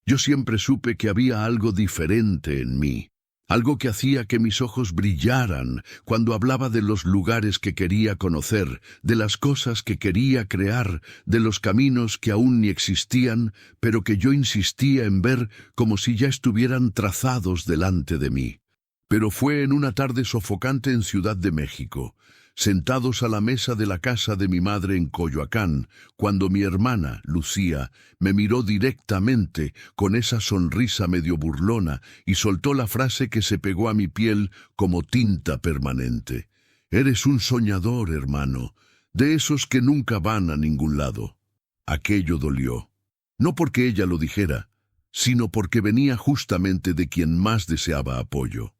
Yo siempre supe que había algo diferente en mí, algo que hacía que mis ojos brillaran cuando hablaba de los lugares que quería conocer, de las cosas que quería crear, de los caminos que aún ni existían, pero que yo insistía en ver como si ya estuvieran trazados delante de mí. Pero fue en una tarde sofocante en Ciudad de México, sentados a la mesa de la casa de mi madre en Coyoacán, cuando mi hermana, Lucía, me miró directamente con esa sonrisa medio burlona y soltó la frase que se pegó a mi piel como tinta permanente. «Eres un soñador, hermano, de esos que nunca van a ningún lado». Aquello dolió. No porque ella lo dijera, sino porque venía justamente de quien más deseaba apoyo.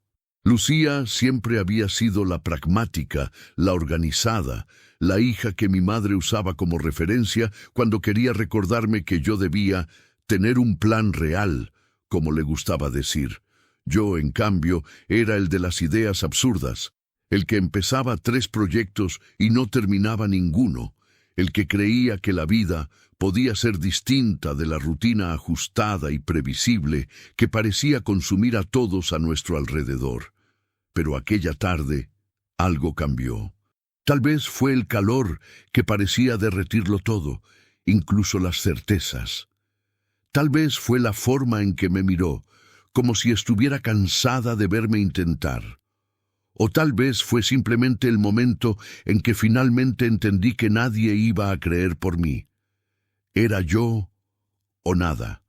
Lucía siempre había sido la pragmática, la organizada, la hija que mi madre usaba como referencia cuando quería recordarme que yo debía tener un plan real, como le gustaba decir. Yo, en cambio, era el de las ideas absurdas, el que empezaba 3 proyectos y no terminaba ninguno, el que creía que la vida podía ser distinta de la rutina ajustada y previsible que parecía consumir a todos a nuestro alrededor. Pero aquella tarde algo cambió. Tal vez fue el calor que parecía derretirlo todo, incluso las certezas. Tal vez fue la forma en que me miró, como si estuviera cansada de verme intentar. O tal vez fue simplemente el momento en que finalmente entendí que nadie iba a creer por mí. Era yo o nada.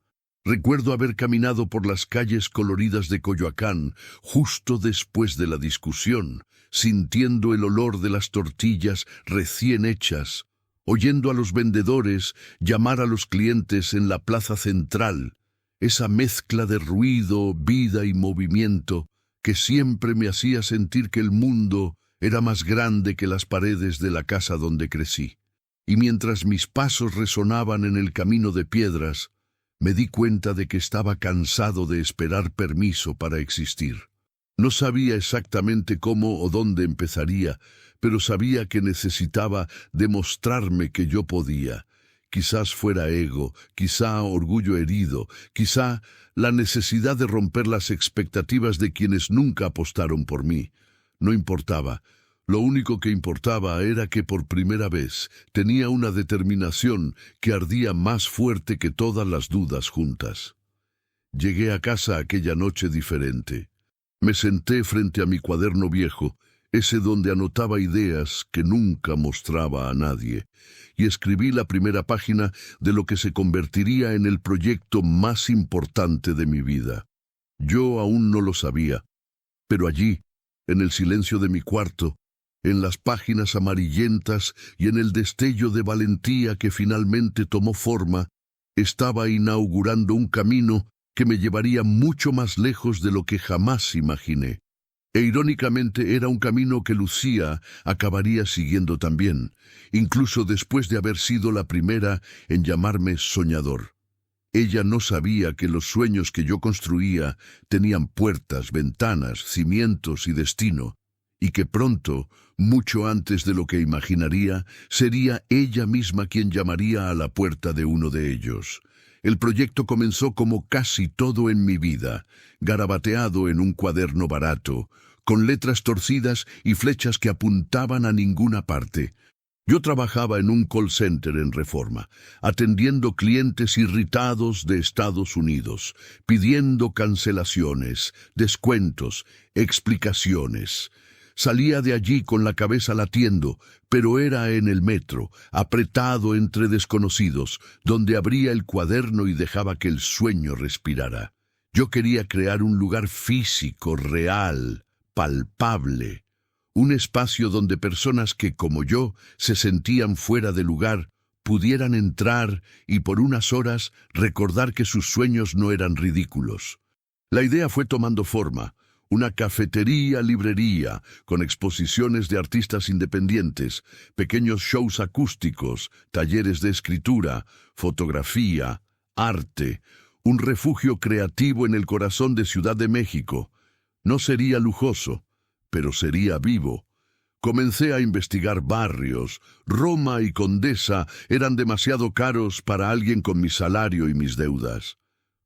Recuerdo haber caminado por las calles coloridas de Coyoacán justo después de la discusión, sintiendo el olor de las tortillas recién hechas, oyendo a los vendedores llamar a los clientes en la plaza central, esa mezcla de ruido, vida y movimiento que siempre me hacía sentir que el mundo era más grande que las paredes de la casa donde crecí. Y mientras mis pasos resonaban en el camino de piedras, me di cuenta de que estaba cansado de esperar permiso para existir. No sabía exactamente cómo o dónde empezaría, pero sabía que necesitaba demostrarme que yo podía. Quizás fuera ego, quizá orgullo herido, quizá la necesidad de romper las expectativas de quienes nunca apostaron por mí. No importaba. Lo único que importaba era que por primera vez tenía una determinación que ardía más fuerte que todas las dudas juntas. Llegué a casa aquella noche diferente. Me senté frente a mi cuaderno viejo, ese donde anotaba ideas que nunca mostraba a nadie, y escribí la primera página de lo que se convertiría en el proyecto más importante de mi vida. Yo aún no lo sabía, pero allí, en el silencio de mi cuarto, en las páginas amarillentas y en el destello de valentía que finalmente tomó forma, estaba inaugurando un camino que me llevaría mucho más lejos de lo que jamás imaginé. E irónicamente era un camino que Lucía acabaría siguiendo también, incluso después de haber sido la primera en llamarme soñador. Ella no sabía que los sueños que yo construía tenían puertas, ventanas, cimientos y destino, y que pronto, mucho antes de lo que imaginaría, sería ella misma quien llamaría a la puerta de uno de ellos. El proyecto comenzó como casi todo en mi vida, garabateado en un cuaderno barato, con letras torcidas y flechas que apuntaban a ninguna parte. Yo trabajaba en un call center en Reforma, atendiendo clientes irritados de Estados Unidos, pidiendo cancelaciones, descuentos, explicaciones. Salía de allí con la cabeza latiendo, pero era en el metro, apretado entre desconocidos, donde abría el cuaderno y dejaba que el sueño respirara. Yo quería crear un lugar físico, real, palpable, un espacio donde personas que, como yo, se sentían fuera de lugar, pudieran entrar y por unas horas recordar que sus sueños no eran ridículos. La idea fue tomando forma. Una cafetería-librería con exposiciones de artistas independientes, pequeños shows acústicos, talleres de escritura, fotografía, arte, un refugio creativo en el corazón de Ciudad de México. No sería lujoso, pero sería vivo. Comencé a investigar barrios. Roma y Condesa eran demasiado caros para alguien con mi salario y mis deudas.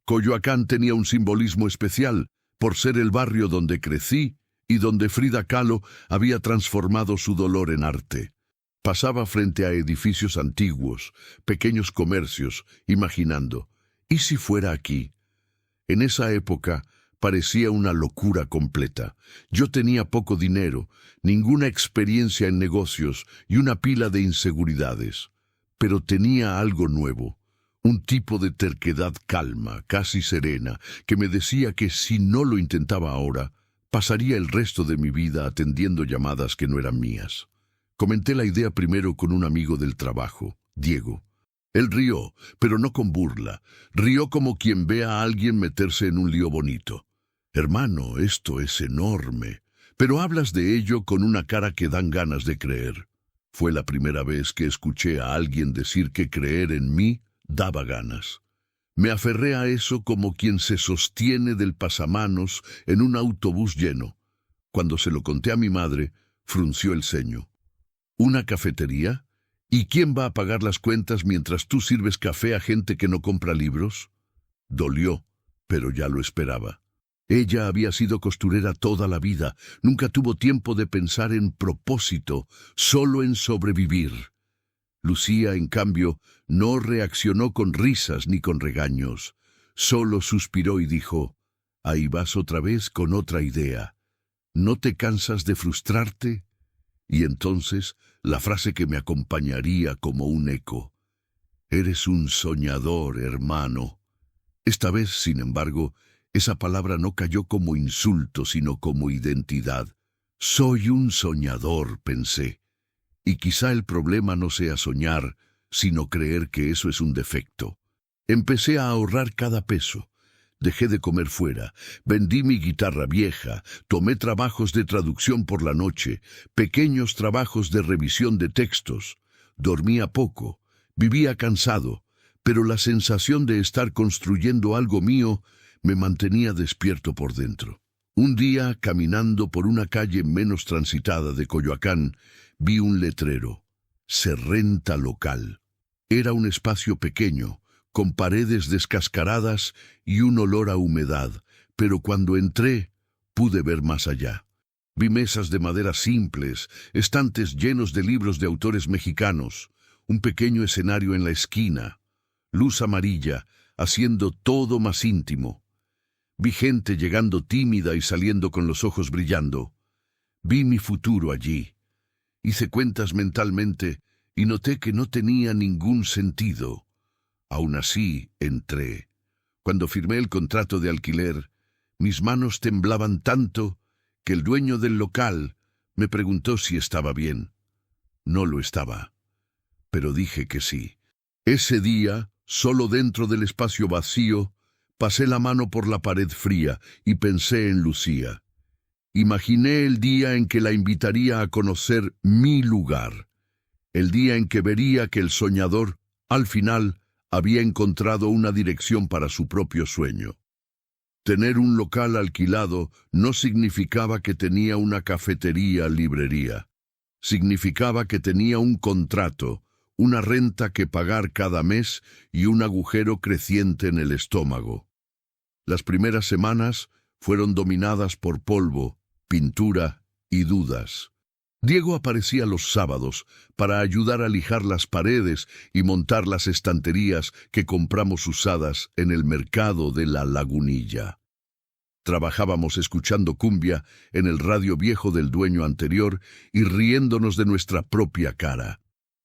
Coyoacán tenía un simbolismo especial por ser el barrio donde crecí y donde Frida Kahlo había transformado su dolor en arte. Pasaba frente a edificios antiguos, pequeños comercios, imaginando, ¿y si fuera aquí? En esa época parecía una locura completa. Yo tenía poco dinero, ninguna experiencia en negocios y una pila de inseguridades. Pero tenía algo nuevo, un tipo de terquedad calma, casi serena, que me decía que si no lo intentaba ahora, pasaría el resto de mi vida atendiendo llamadas que no eran mías. Comenté la idea primero con un amigo del trabajo, Diego. Él rió, pero no con burla. Rió como quien ve a alguien meterse en un lío bonito. Hermano, esto es enorme. Pero hablas de ello con una cara que dan ganas de creer. Fue la primera vez que escuché a alguien decir que creer en mí daba ganas. Me aferré a eso como quien se sostiene del pasamanos en un autobús lleno. Cuando se lo conté a mi madre, frunció el ceño. ¿Una cafetería? ¿Y quién va a pagar las cuentas mientras tú sirves café a gente que no compra libros? Dolió, pero ya lo esperaba. Ella había sido costurera toda la vida, nunca tuvo tiempo de pensar en propósito, solo en sobrevivir. Lucía, en cambio, no reaccionó con risas ni con regaños. Solo suspiró y dijo, «Ahí vas otra vez con otra idea. ¿No te cansas de frustrarte?» Y entonces, la frase que me acompañaría como un eco. «Eres un soñador, hermano». Esta vez, sin embargo, esa palabra no cayó como insulto, sino como identidad. «Soy un soñador», pensé. Y quizá el problema no sea soñar, sino creer que eso es un defecto. Empecé a ahorrar cada peso. Dejé de comer fuera, vendí mi guitarra vieja, tomé trabajos de traducción por la noche, pequeños trabajos de revisión de textos. Dormía poco, vivía cansado, pero la sensación de estar construyendo algo mío me mantenía despierto por dentro. Un día, caminando por una calle menos transitada de Coyoacán, vi un letrero, «Se renta local». Era un espacio pequeño, con paredes descascaradas y un olor a humedad, pero cuando entré, pude ver más allá. Vi mesas de madera simples, estantes llenos de libros de autores mexicanos, un pequeño escenario en la esquina, luz amarilla, haciendo todo más íntimo. Vi gente llegando tímida y saliendo con los ojos brillando. Vi mi futuro allí. Hice cuentas mentalmente y noté que no tenía ningún sentido. Aún así, entré. Cuando firmé el contrato de alquiler, mis manos temblaban tanto que el dueño del local me preguntó si estaba bien. No lo estaba, pero dije que sí. Ese día, solo dentro del espacio vacío, pasé la mano por la pared fría y pensé en Lucía. Imaginé el día en que la invitaría a conocer mi lugar, el día en que vería que el soñador, al final, había encontrado una dirección para su propio sueño. Tener un local alquilado no significaba que tenía una cafetería-librería. Significaba que tenía un contrato, una renta que pagar cada mes y un agujero creciente en el estómago. Las primeras semanas fueron dominadas por polvo, pintura y dudas. Diego aparecía los sábados para ayudar a lijar las paredes y montar las estanterías que compramos usadas en el mercado de la Lagunilla. Trabajábamos escuchando cumbia en el radio viejo del dueño anterior y riéndonos de nuestra propia cara.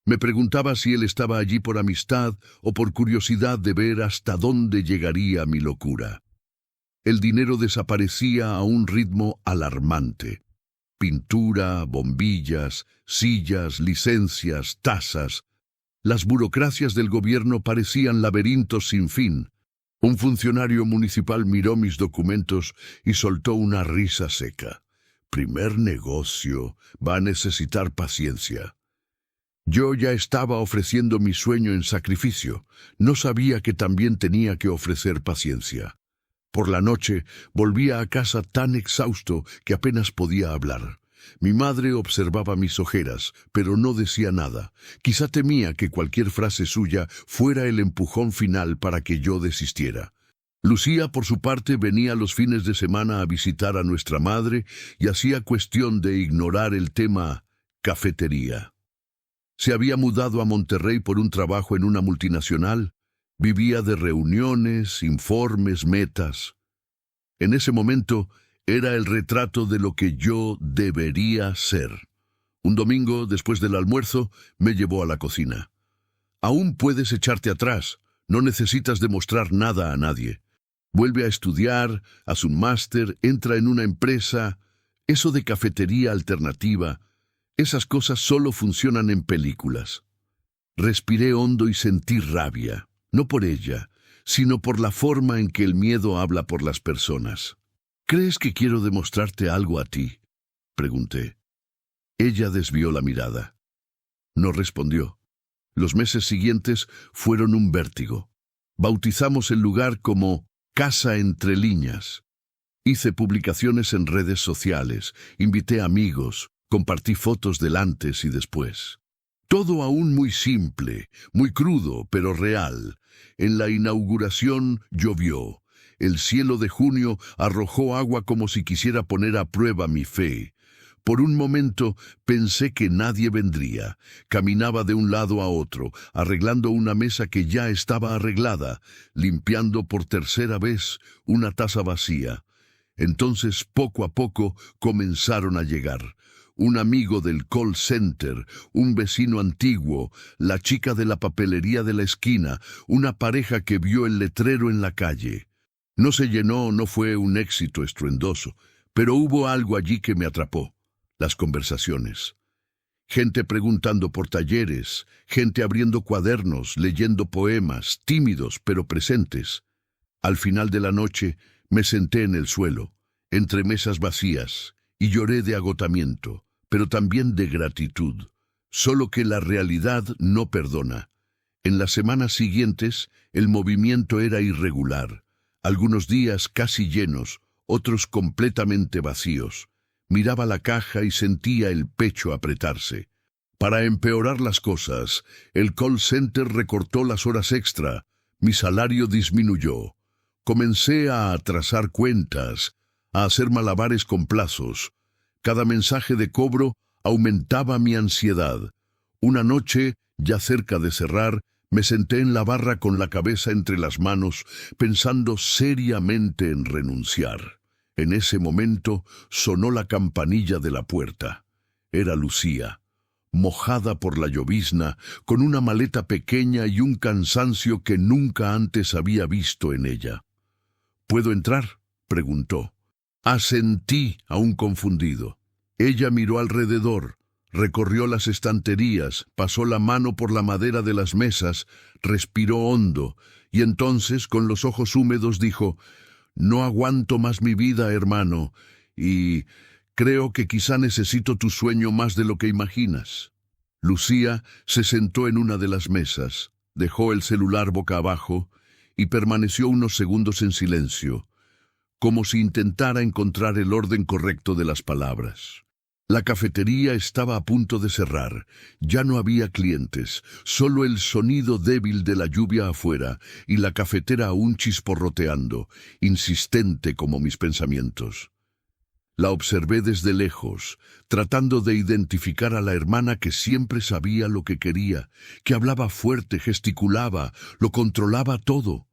Me preguntaba si él estaba allí por amistad o por curiosidad de ver hasta dónde llegaría mi locura. El dinero desaparecía a un ritmo alarmante. Pintura, bombillas, sillas, licencias, tasas. Las burocracias del gobierno parecían laberintos sin fin. Un funcionario municipal miró mis documentos y soltó una risa seca. «Primer negocio, va a necesitar paciencia». Yo ya estaba ofreciendo mi sueño en sacrificio. No sabía que también tenía que ofrecer paciencia. Por la noche volvía a casa tan exhausto que apenas podía hablar. Mi madre observaba mis ojeras, pero no decía nada. Quizá temía que cualquier frase suya fuera el empujón final para que yo desistiera. Lucía, por su parte, venía los fines de semana a visitar a nuestra madre y hacía cuestión de ignorar el tema cafetería. Se había mudado a Monterrey por un trabajo en una multinacional. Vivía de reuniones, informes, metas. En ese momento era el retrato de lo que yo debería ser. Un domingo, después del almuerzo, me llevó a la cocina. Aún puedes echarte atrás, no necesitas demostrar nada a nadie. Vuelve a estudiar, haz un máster, entra en una empresa. Eso de cafetería alternativa, esas cosas solo funcionan en películas. Respiré hondo y sentí rabia, no por ella, sino por la forma en que el miedo habla por las personas. ¿Crees que quiero demostrarte algo a ti?, pregunté. Ella desvió la mirada. No respondió. Los meses siguientes fueron un vértigo. Bautizamos el lugar como Casa Entre Líneas. Hice publicaciones en redes sociales, invité amigos, compartí fotos del antes y después. Todo aún muy simple, muy crudo, pero real. En la inauguración llovió. El cielo de junio arrojó agua como si quisiera poner a prueba mi fe. Por un momento pensé que nadie vendría. Caminaba de un lado a otro, arreglando una mesa que ya estaba arreglada, limpiando por tercera vez una taza vacía. Entonces, poco a poco, comenzaron a llegar. Un amigo del call center, un vecino antiguo, la chica de la papelería de la esquina, una pareja que vio el letrero en la calle. No se llenó, no fue un éxito estruendoso, pero hubo algo allí que me atrapó. Las conversaciones. Gente preguntando por talleres, gente abriendo cuadernos, leyendo poemas, tímidos pero presentes. Al final de la noche me senté en el suelo, entre mesas vacías, y lloré de agotamiento, pero también de gratitud. Solo que la realidad no perdona. En las semanas siguientes el movimiento era irregular, algunos días casi llenos, otros completamente vacíos. Miraba la caja y sentía el pecho apretarse. Para empeorar las cosas, el call center recortó las horas extra. Mi salario disminuyó. Comencé a atrasar cuentas, a hacer malabares con plazos. Cada mensaje de cobro aumentaba mi ansiedad. Una noche, ya cerca de cerrar, me senté en la barra con la cabeza entre las manos, pensando seriamente en renunciar. En ese momento sonó la campanilla de la puerta. Era Lucía, mojada por la llovizna, con una maleta pequeña y un cansancio que nunca antes había visto en ella. ¿Puedo entrar?, preguntó. Asentí, aún confundido. Ella miró alrededor, recorrió las estanterías, pasó la mano por la madera de las mesas, respiró hondo, y entonces, con los ojos húmedos, dijo: «No aguanto más mi vida, hermano, y creo que quizá necesito tu sueño más de lo que imaginas». Lucía se sentó en una de las mesas, dejó el celular boca abajo y permaneció unos segundos en silencio, como si intentara encontrar el orden correcto de las palabras. La cafetería estaba a punto de cerrar. Ya no había clientes, solo el sonido débil de la lluvia afuera y la cafetera aún chisporroteando, insistente como mis pensamientos. La observé desde lejos, tratando de identificar a la hermana que siempre sabía lo que quería, que hablaba fuerte, gesticulaba, lo controlaba todo.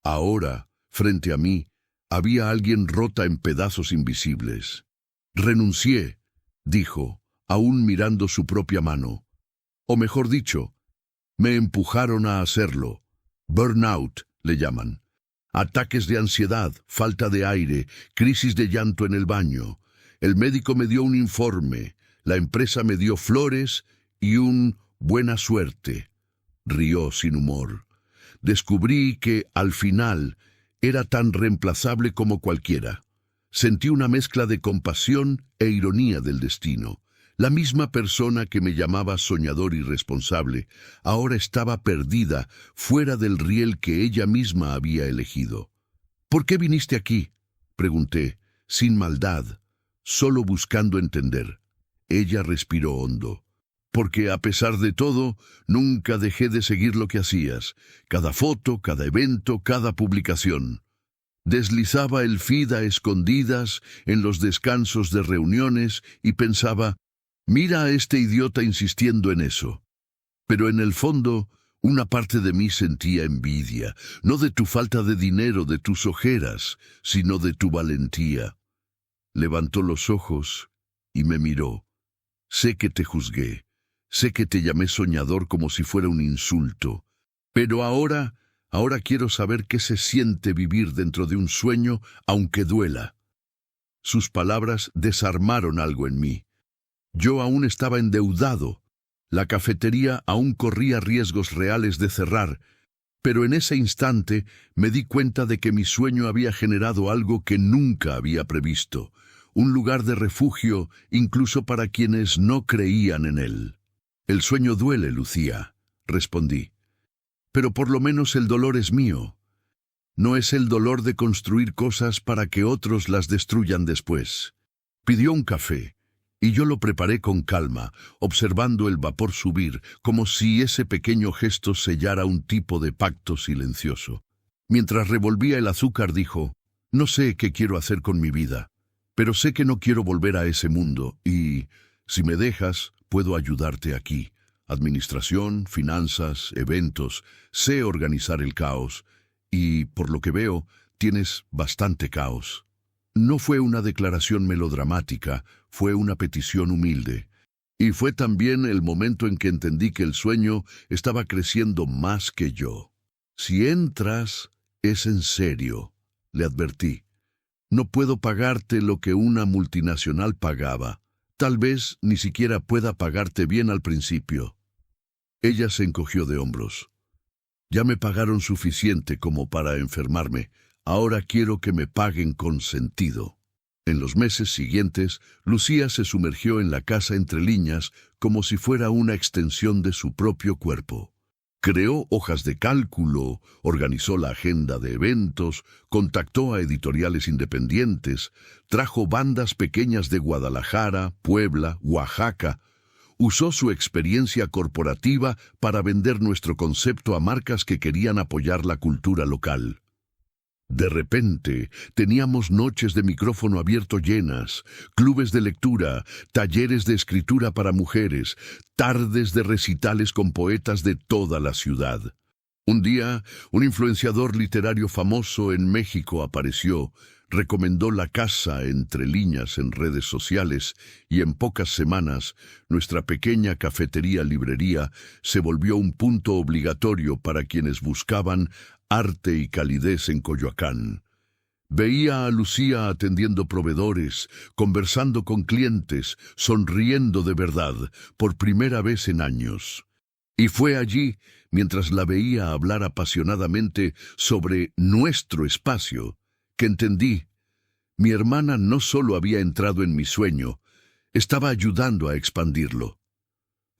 Ahora, frente a mí, había alguien rota en pedazos invisibles. «Renuncié», dijo, aún mirando su propia mano. O mejor dicho, me empujaron a hacerlo. Burnout, le llaman. Ataques de ansiedad, falta de aire, crisis de llanto en el baño. El médico me dio un informe, la empresa me dio flores y un buena suerte. Rió sin humor. Descubrí que, al final, era tan reemplazable como cualquiera. Sentí una mezcla de compasión e ironía del destino. La misma persona que me llamaba soñador irresponsable, ahora estaba perdida, fuera del riel que ella misma había elegido. «¿Por qué viniste aquí?», pregunté, sin maldad, solo buscando entender. Ella respiró hondo. «Porque a pesar de todo, nunca dejé de seguir lo que hacías, cada foto, cada evento, cada publicación. Deslizaba el feed a escondidas en los descansos de reuniones y pensaba, mira a este idiota insistiendo en eso. Pero en el fondo, una parte de mí sentía envidia, no de tu falta de dinero, de tus ojeras, sino de tu valentía. Levantó los ojos y me miró. Sé que te juzgué, sé que te llamé soñador como si fuera un insulto, pero ahora quiero saber qué se siente vivir dentro de un sueño, aunque duela. Sus palabras desarmaron algo en mí. Yo aún estaba endeudado. La cafetería aún corría riesgos reales de cerrar, pero en ese instante me di cuenta de que mi sueño había generado algo que nunca había previsto, un lugar de refugio incluso para quienes no creían en él. El sueño duele, Lucía, respondí. Pero por lo menos el dolor es mío. No es el dolor de construir cosas para que otros las destruyan después. Pidió un café, y yo lo preparé con calma, observando el vapor subir, como si ese pequeño gesto sellara un tipo de pacto silencioso. Mientras revolvía el azúcar dijo, no sé qué quiero hacer con mi vida, pero sé que no quiero volver a ese mundo, y, si me dejas, puedo ayudarte aquí. Administración, finanzas, eventos, sé organizar el caos, y, por lo que veo, tienes bastante caos. No fue una declaración melodramática, fue una petición humilde. Y fue también el momento en que entendí que el sueño estaba creciendo más que yo. Si entras, es en serio, le advertí. No puedo pagarte lo que una multinacional pagaba. Tal vez ni siquiera pueda pagarte bien al principio. Ella se encogió de hombros. Ya me pagaron suficiente como para enfermarme. Ahora quiero que me paguen con sentido. En los meses siguientes, Lucía se sumergió en la casa entre líneas como si fuera una extensión de su propio cuerpo. Creó hojas de cálculo, organizó la agenda de eventos, contactó a editoriales independientes, trajo bandas pequeñas de Guadalajara, Puebla, Oaxaca. Usó su experiencia corporativa para vender nuestro concepto a marcas que querían apoyar la cultura local. De repente, teníamos noches de micrófono abierto llenas, clubes de lectura, talleres de escritura para mujeres, tardes de recitales con poetas de toda la ciudad. Un día, un influenciador literario famoso en México apareció, recomendó la casa entre líneas en redes sociales y en pocas semanas, nuestra pequeña cafetería-librería se volvió un punto obligatorio para quienes buscaban arte y calidez en Coyoacán. Veía a Lucía atendiendo proveedores, conversando con clientes, sonriendo de verdad, por primera vez en años. Y fue allí, mientras la veía hablar apasionadamente sobre nuestro espacio, que entendí. Mi hermana no solo había entrado en mi sueño, estaba ayudando a expandirlo.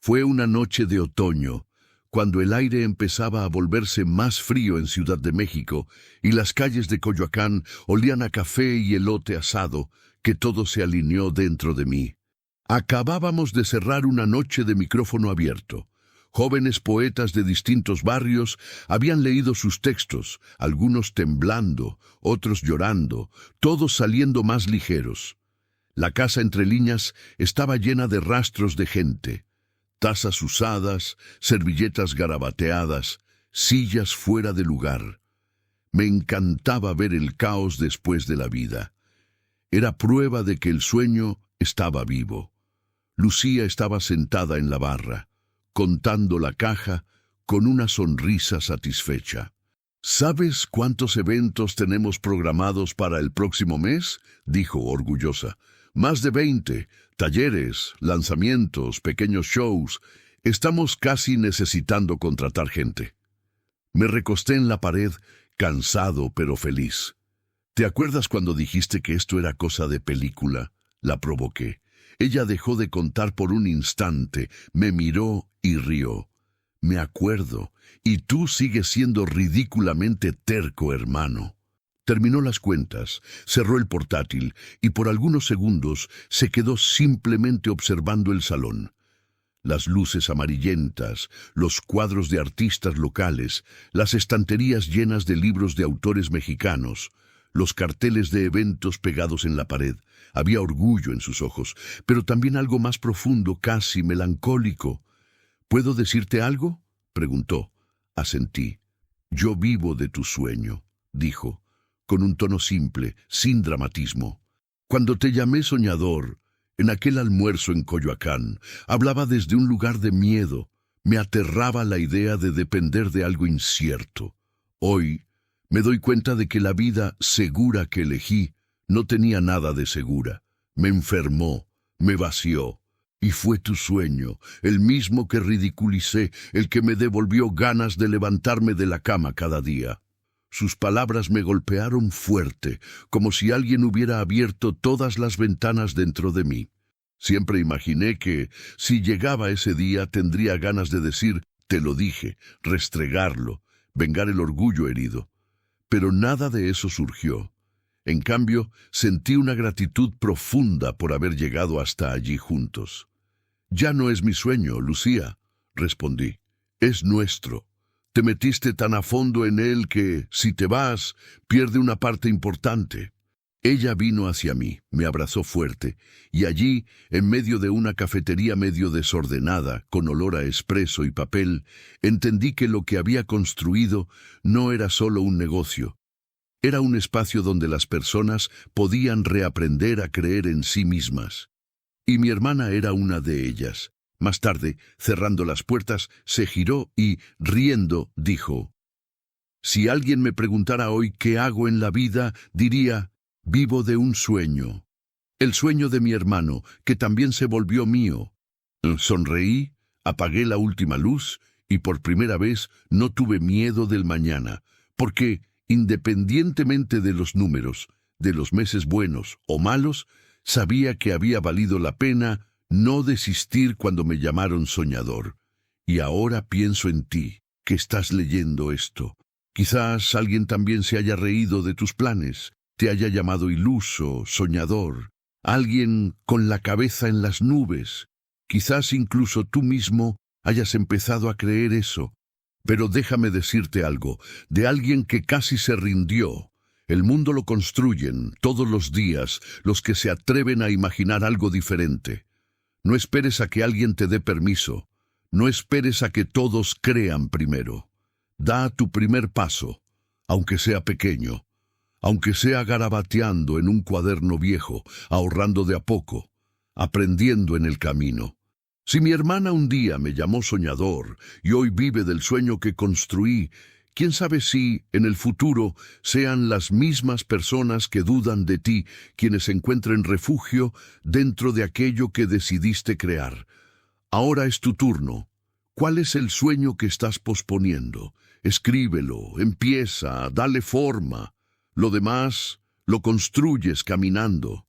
Fue una noche de otoño, cuando el aire empezaba a volverse más frío en Ciudad de México y las calles de Coyoacán olían a café y elote asado, que todo se alineó dentro de mí. Acabábamos de cerrar una noche de micrófono abierto. Jóvenes poetas de distintos barrios habían leído sus textos, algunos temblando, otros llorando, todos saliendo más ligeros. La casa entre líneas estaba llena de rastros de gente. Tazas usadas, servilletas garabateadas, sillas fuera de lugar. Me encantaba ver el caos después de la vida. Era prueba de que el sueño estaba vivo. Lucía estaba sentada en la barra, contando la caja con una sonrisa satisfecha. ¿Sabes cuántos eventos tenemos programados para el próximo mes?, dijo orgullosa. Más de 20, talleres, lanzamientos, pequeños shows. Estamos casi necesitando contratar gente. Me recosté en la pared, cansado pero feliz. ¿Te acuerdas cuando dijiste que esto era cosa de película? La provoqué. Ella dejó de contar por un instante, me miró y rió. Me acuerdo, y tú sigues siendo ridículamente terco, hermano. Terminó las cuentas, cerró el portátil y por algunos segundos se quedó simplemente observando el salón. Las luces amarillentas, los cuadros de artistas locales, las estanterías llenas de libros de autores mexicanos. los carteles de eventos pegados en la pared. Había orgullo en sus ojos, pero también algo más profundo, casi melancólico. ¿Puedo decirte algo?, preguntó. Asentí. Yo vivo de tu sueño, dijo, con un tono simple, sin dramatismo. Cuando te llamé soñador, en aquel almuerzo en Coyoacán, hablaba desde un lugar de miedo. Me aterraba la idea de depender de algo incierto. Hoy me doy cuenta de que la vida segura que elegí no tenía nada de segura. Me enfermó, me vació. Y fue tu sueño, el mismo que ridiculicé, el que me devolvió ganas de levantarme de la cama cada día. Sus palabras me golpearon fuerte, como si alguien hubiera abierto todas las ventanas dentro de mí. Siempre imaginé que, si llegaba ese día, tendría ganas de decir, te lo dije, restregarlo, vengar el orgullo herido. Pero nada de eso surgió. En cambio, sentí una gratitud profunda por haber llegado hasta allí juntos. Ya no es mi sueño, Lucía, respondí. Es nuestro. Te metiste tan a fondo en él que, si te vas, pierde una parte importante. Ella vino hacia mí, me abrazó fuerte, y allí, en medio de una cafetería medio desordenada, con olor a espresso y papel, entendí que lo que había construido no era solo un negocio. Era un espacio donde las personas podían reaprender a creer en sí mismas. Y mi hermana era una de ellas. Más tarde, cerrando las puertas, se giró y, riendo, dijo: si alguien me preguntara hoy qué hago en la vida, diría: vivo de un sueño. El sueño de mi hermano, que también se volvió mío. Sonreí, apagué la última luz y por primera vez no tuve miedo del mañana, porque, independientemente de los números, de los meses buenos o malos, sabía que había valido la pena no desistir cuando me llamaron soñador. Y ahora pienso en ti, que estás leyendo esto. Quizás alguien también se haya reído de tus planes, te haya llamado iluso, soñador, alguien con la cabeza en las nubes. Quizás incluso tú mismo hayas empezado a creer eso. Pero déjame decirte algo, de alguien que casi se rindió. El mundo lo construyen, todos los días, los que se atreven a imaginar algo diferente. No esperes a que alguien te dé permiso. No esperes a que todos crean primero. Da tu primer paso, aunque sea pequeño. Aunque sea garabateando en un cuaderno viejo, ahorrando de a poco, aprendiendo en el camino. Si mi hermana un día me llamó soñador y hoy vive del sueño que construí, quién sabe si, en el futuro, sean las mismas personas que dudan de ti quienes encuentren refugio dentro de aquello que decidiste crear. Ahora es tu turno. ¿Cuál es el sueño que estás posponiendo? Escríbelo, empieza, dale forma. Lo demás lo construyes caminando.